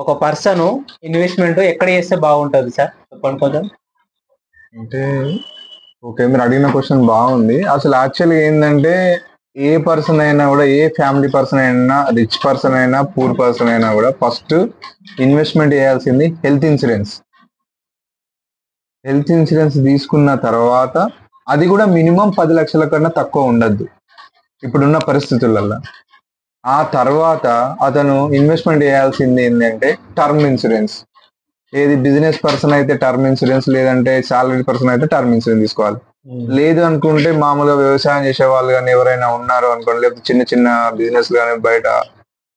ఒక person investment ఎక్కడ చేస్తే బాగుంటది సార్, చెప్పండి కొంచెం. అంటే ఓకే, మీరు అడిగిన క్వశ్చన్ బాగుంది. అసలు యాక్చువల్గా ఏంటంటే ఏ పర్సన్ అయినా కూడా, ఏ ఫ్యామిలీ పర్సన్ అయినా, రిచ్ పర్సన్ అయినా, పూర్ పర్సన్ అయినా కూడా ఫస్ట్ ఇన్వెస్ట్మెంట్ చేయాల్సింది హెల్త్ ఇన్సూరెన్స్. హెల్త్ ఇన్సూరెన్స్ తీసుకున్న తర్వాత అది కూడా మినిమం 10 లక్షల కన్నా తక్కువ ఉండద్దు ఇప్పుడున్న పరిస్థితులలో. ఆ తర్వాత అతను ఇన్వెస్ట్మెంట్ చేయాల్సింది ఏంటంటే టర్మ్ ఇన్సూరెన్స్. ఏది బిజినెస్ పర్సన్ అయితే టర్మ్ ఇన్సూరెన్స్, లేదంటే సాలరీ పర్సన్ అయితే టర్మ్ ఇన్సూరెన్స్ తీసుకోవాలి. లేదు అనుకుంటే మామూలుగా వ్యవసాయం చేసే వాళ్ళు కానీ ఎవరైనా ఉన్నారు అనుకోండి, లేకపోతే చిన్న చిన్న బిజినెస్ కానీ బయట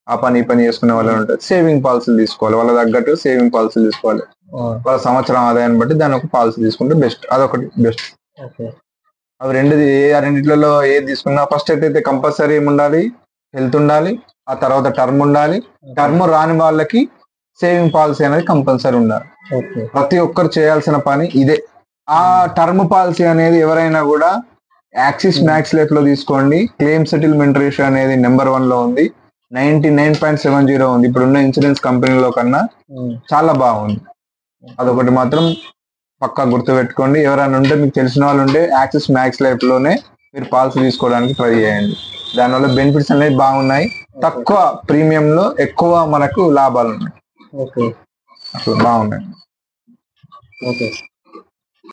ఆ పని చేసుకునే వాళ్ళు ఉంటారు, సేవింగ్ పాలసీలు తీసుకోవాలి. వాళ్ళ తగ్గట్టు సేవింగ్ పాలసీలు తీసుకోవాలి. వాళ్ళ సంవత్సరం ఆదాయాన్ని బట్టి దాని ఒక పాలసీ తీసుకుంటే బెస్ట్. అదొకటి బెస్ట్. అవి రెండిట్లలో ఏది తీసుకున్నా ఫస్ట్ అయితే కంపల్సరీ ఉండాలి, హెల్త్ ఉండాలి, ఆ తర్వాత టర్మ్ ఉండాలి. టర్మ్ రాని వాళ్ళకి సేవింగ్ పాలసీ అనేది కంపల్సరీ ఉండాలి. ప్రతి ఒక్కరు చేయాల్సిన పని ఇదే. ఆ టర్మ్ పాలసీ అనేది ఎవరైనా కూడా యాక్సిస్ మ్యాక్స్ లైఫ్ లో తీసుకోండి. క్లెయిమ్ సెటిల్మెంట్ రేషియో అనేది నెంబర్ 1 లో ఉంది, 99.70 ఉంది. ఇప్పుడున్న ఇన్సూరెన్స్ కంపెనీలో కన్నా చాలా బాగుంది. అదొకటి మాత్రం పక్కా గుర్తు పెట్టుకోండి. ఎవరైనా ఉంటే, మీకు తెలిసిన వాళ్ళు ఉంటే యాక్సిస్ మ్యాక్స్ లైఫ్ లోనే మీరు పాలసీ తీసుకోవడానికి ట్రై చేయండి. దానివల్ల బెనిఫిట్స్ అనేవి బాగున్నాయి. తక్కువ ప్రీమియంలో ఎక్కువ మనకు లాభాలు ఉన్నాయి. ఓకే, అట్లా బాగున్నాయి. ఓకే.